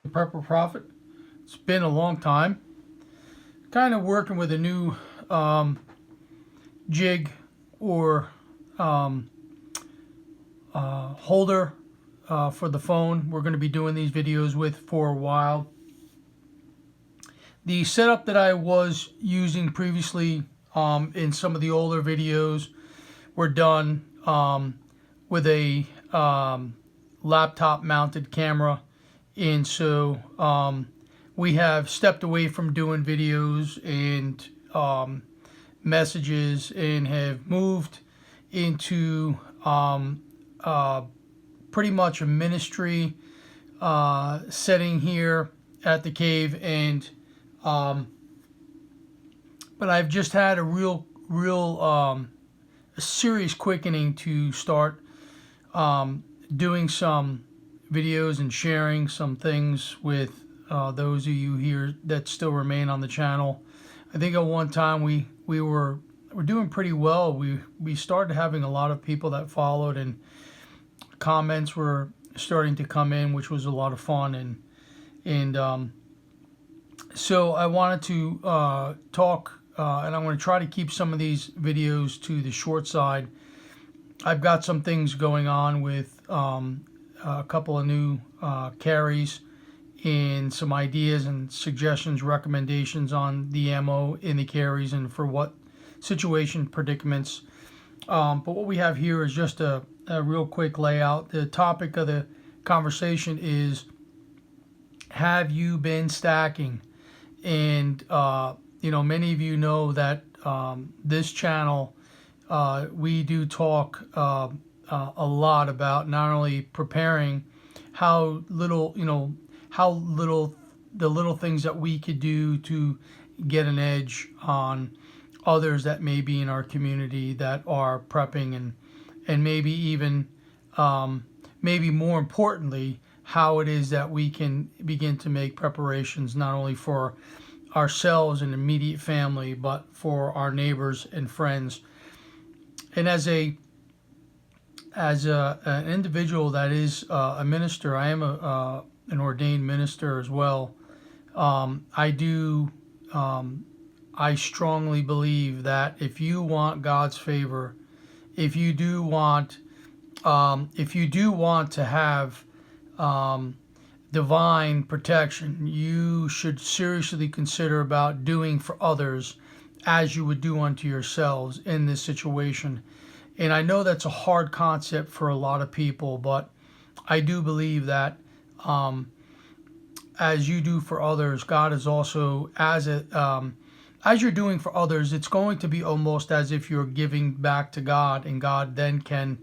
Prepper Prophet. It's been a long time. Kind of working with a new jig or holder for the phone we're going to be doing these videos with for a while. The setup that I was using previously in some of the older videos were done with a laptop mounted camera, and so we have stepped away from doing videos and messages and have moved into pretty much a ministry setting here at the cave, and but I've just had a real a serious quickening to start doing some videos and sharing some things with those of you here that still remain on the channel. I think at one time we were doing pretty well. We started having a lot of people that followed, and comments were starting to come in, which was a lot of fun. And so I wanted to talk, and I'm going to try to keep some of these videos to the short side. I've got some things going on with a couple of new carries and some ideas and suggestions, recommendations on the ammo in the carries and for what situation predicaments. But what we have here is just a real quick layout. The topic of the conversation is, have you been stacking? And many of you know that this channel, we do talk a lot about not only preparing, how little the little things that we could do to get an edge on others that may be in our community that are prepping, and maybe even maybe more importantly, how it is that we can begin to make preparations not only for ourselves and immediate family, but for our neighbors and friends. And as an individual that is a minister, I am an ordained minister as well. I strongly believe that if you want God's favor, if you do want to have divine protection, you should seriously consider about doing for others as you would do unto yourselves in this situation. And I know that's a hard concept for a lot of people, but I do believe that as you do for others, God is also, as you're doing for others, it's going to be almost as if you're giving back to God, and God then can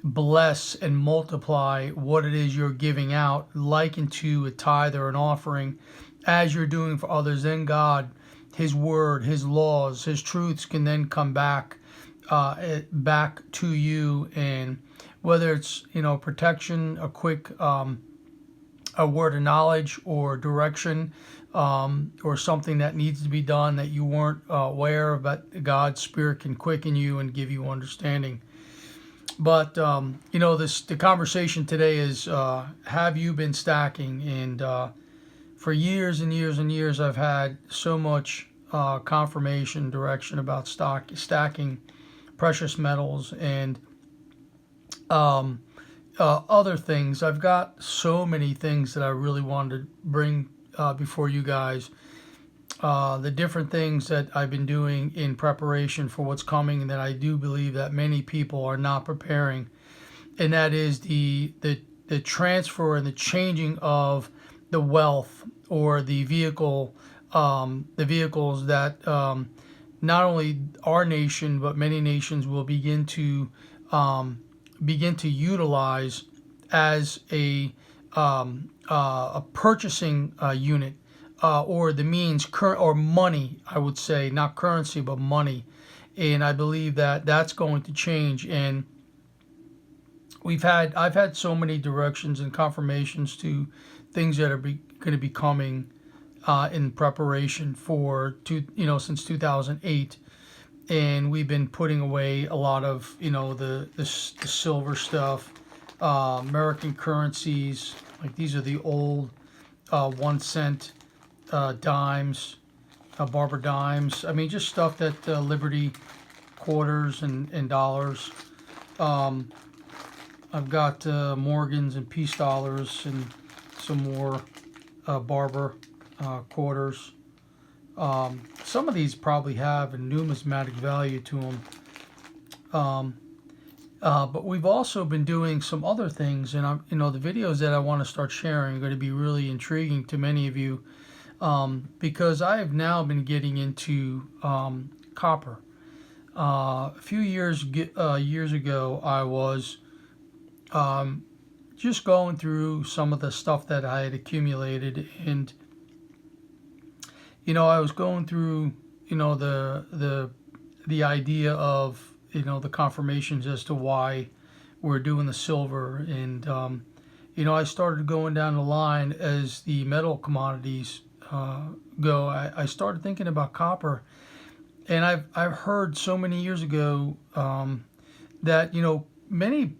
bless and multiply what it is you're giving out, likened to a tithe or an offering. As you're doing for others, then God, His word, His laws, His truths can then come back to you, and whether it's protection, a quick a word of knowledge or direction, or something that needs to be done that you weren't aware of, but God's Spirit can quicken you and give you understanding. But the conversation today is, have you been stacking? And for years and years and years, I've had so much confirmation, direction about stacking precious metals and other things. I've got so many things that I really wanted to bring before you guys. The different things that I've been doing in preparation for what's coming, and that I do believe that many people are not preparing, and that is the transfer and the changing of the wealth or the vehicles that not only our nation but many nations will begin to utilize as a purchasing unit, or the means, or money, I would say, not currency but money. And I believe that that's going to change. And I've had so many directions and confirmations to things that are going to be coming in preparation for since 2008. And we've been putting away a lot of the silver stuff, American currencies. Like, these are the old 1 cent dimes, Barber dimes. I mean, just stuff that Liberty quarters and dollars. I've got Morgans and peace dollars and some more Barber quarters. Some of these probably have a numismatic value to them. But we've also been doing some other things, and the videos that I want to start sharing are going to be really intriguing to many of you, because I have now been getting into copper. A few years ago, I was just going through some of the stuff that I had accumulated, and I was going through the idea of the confirmations as to why we're doing the silver, and I started going down the line as the metal commodities go. I started thinking about copper, and I've heard so many years ago that many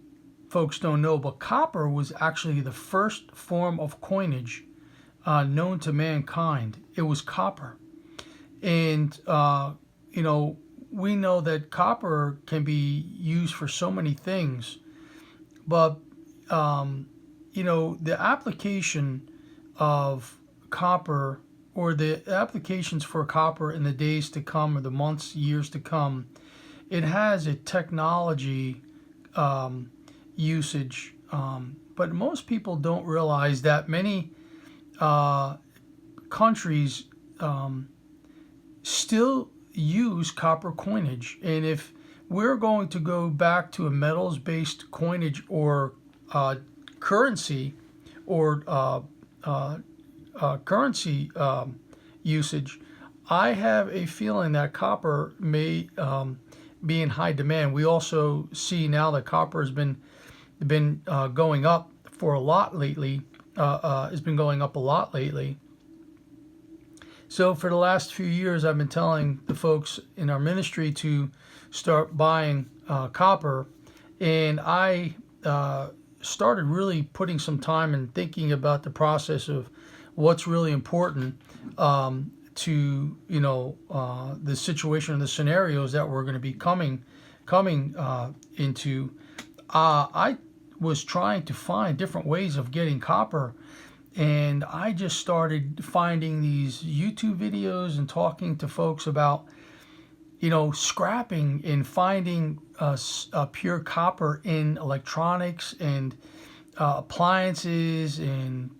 folks don't know, but copper was actually the first form of coinage known to mankind. It was copper, and we know that copper can be used for so many things, but the application of copper, or the applications for copper in the days to come, or the months, years to come, it has a technology usage, but most people don't realize that many countries still use copper coinage. And if we're going to go back to a metals based coinage or currency, or currency usage, I have a feeling that copper may be in high demand. We also see now that copper has been going up for a lot lately. Has been going up a lot lately. So for the last few years, I've been telling the folks in our ministry to start buying copper, and I started really putting some time and thinking about the process of what's really important to the situation and the scenarios that we're going to be coming into. I was trying to find different ways of getting copper, and I just started finding these YouTube videos and talking to folks about scrapping and finding pure copper in electronics and appliances and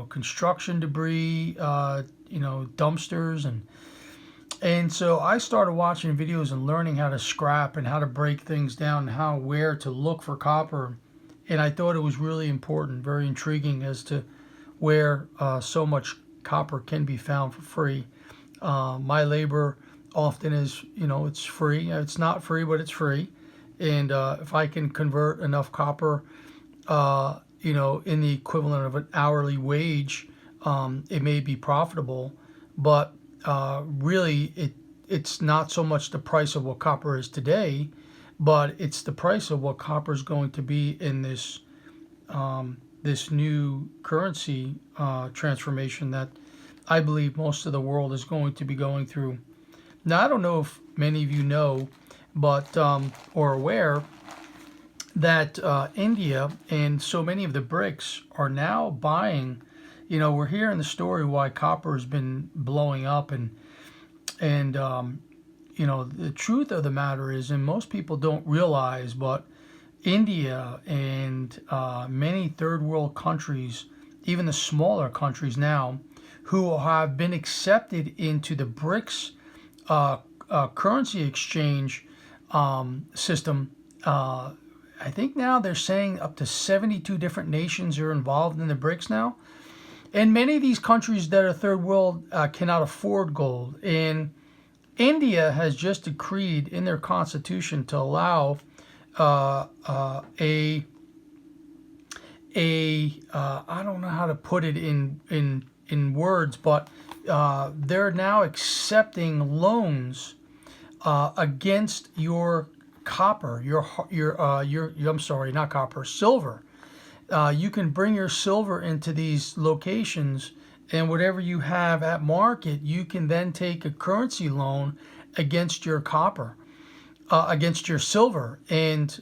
construction debris, dumpsters, and so I started watching videos and learning how to scrap and how to break things down and where to look for copper. And I thought it was really important, very intriguing as to where so much copper can be found for free. My labor often is, it's free. It's not free, but it's free. And if I can convert enough copper, in the equivalent of an hourly wage, it may be profitable. But really, it's not so much the price of what copper is today, but it's the price of what copper is going to be in this new currency transformation that I believe most of the world is going to be going through. Now, I don't know if many of you know, but or aware that India and so many of the BRICS are now buying. We're hearing the story why copper has been blowing up, and the truth of the matter is, and most people don't realize, but India and many third world countries, even the smaller countries now, who have been accepted into the BRICS currency exchange system. I think now they're saying up to 72 different nations are involved in the BRICS now. And many of these countries that are third world cannot afford gold. And India has just decreed in their constitution to allow I don't know how to put it in words, but they're now accepting loans against your copper, I'm sorry, not copper, silver. You can bring your silver into these locations, and whatever you have at market, you can then take a currency loan against your copper, against your silver. And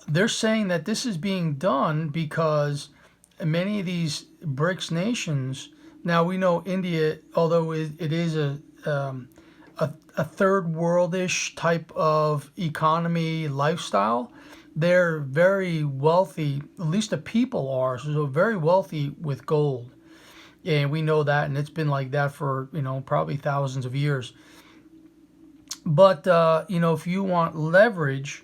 they're saying that this is being done because many of these BRICS nations, now we know India, although it is a third worldish type of economy lifestyle, they're very wealthy, at least the people are, so very wealthy with gold. And we know that, and it's been like that for, probably thousands of years. But, if you want leverage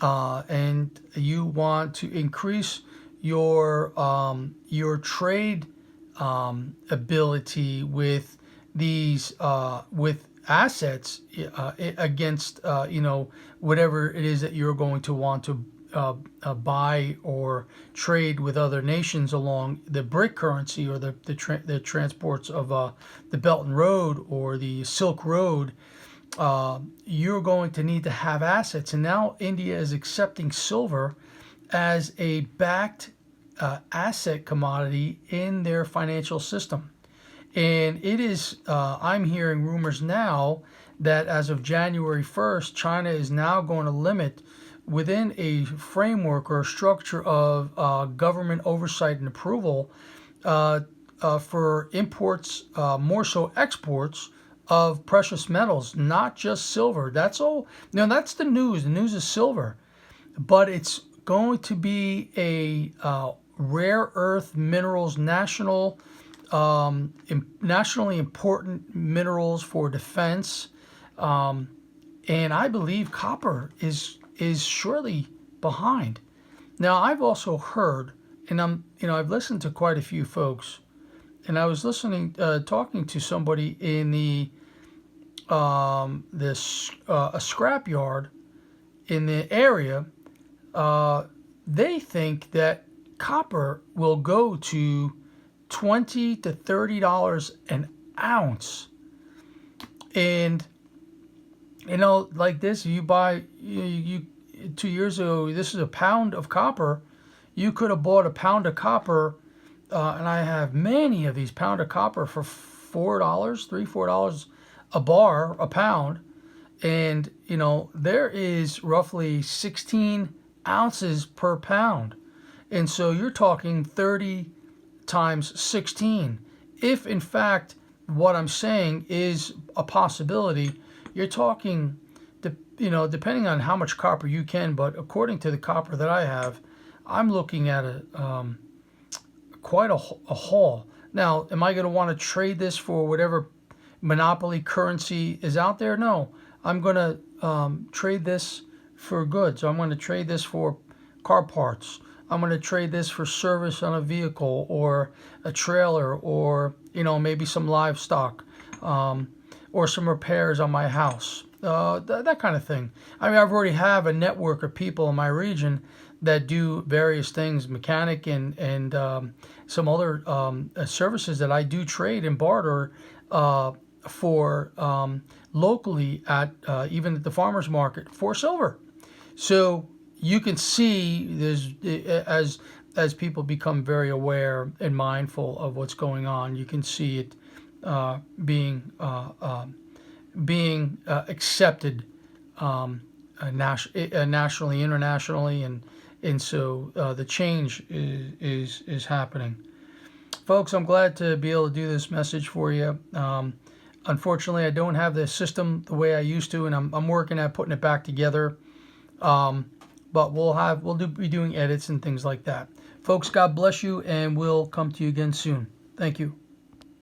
and you want to increase your trade ability with these with assets against whatever it is that you're going to want to buy or trade with other nations along the BRIC currency or the transports of the Belt and Road or the Silk Road, you're going to need to have assets. And now India is accepting silver as a backed asset commodity in their financial system. And it is, I'm hearing rumors now that as of January 1st, China is now going to limit within a framework or a structure of government oversight and approval for imports, more so exports of precious metals, not just silver. That's all. That's the news. The news is silver, but it's going to be a rare earth minerals, nationally important minerals for defense, and I believe copper is surely behind. Now, I've also heard, and I've listened to quite a few folks, and I was talking to somebody in a scrapyard in the area. They think that copper will go to $20 to $30 an ounce, and like this, you buy you 2 years ago. This is a pound of copper. You could have bought a pound of copper, and I have many of these pound of copper for $4 a bar, a pound, and there is roughly 16 ounces per pound, and so you're talking 30 times 16. If in fact what I'm saying is a possibility, you're talking, depending on how much copper you can, but according to the copper that I have, I'm looking at quite a haul. Now, am I going to want to trade this for whatever monopoly currency is out there? No, I'm going to trade this for goods. I'm going to trade this for car parts. I'm going to trade this for service on a vehicle or a trailer or, maybe some livestock or some repairs on my house, that kind of thing. I mean, I've already have a network of people in my region that do various things, mechanic and some other services that I do trade and barter for locally at even at the farmer's market for silver. So you can see there's as people become very aware and mindful of what's going on, you can see it being accepted nationally, internationally, and so the change is happening. Folks, I'm glad to be able to do this message for you. Unfortunately, I don't have the system the way I used to, and I'm working at putting it back together. But we'll be doing edits and things like that. Folks, God bless you, and we'll come to you again soon. Thank you.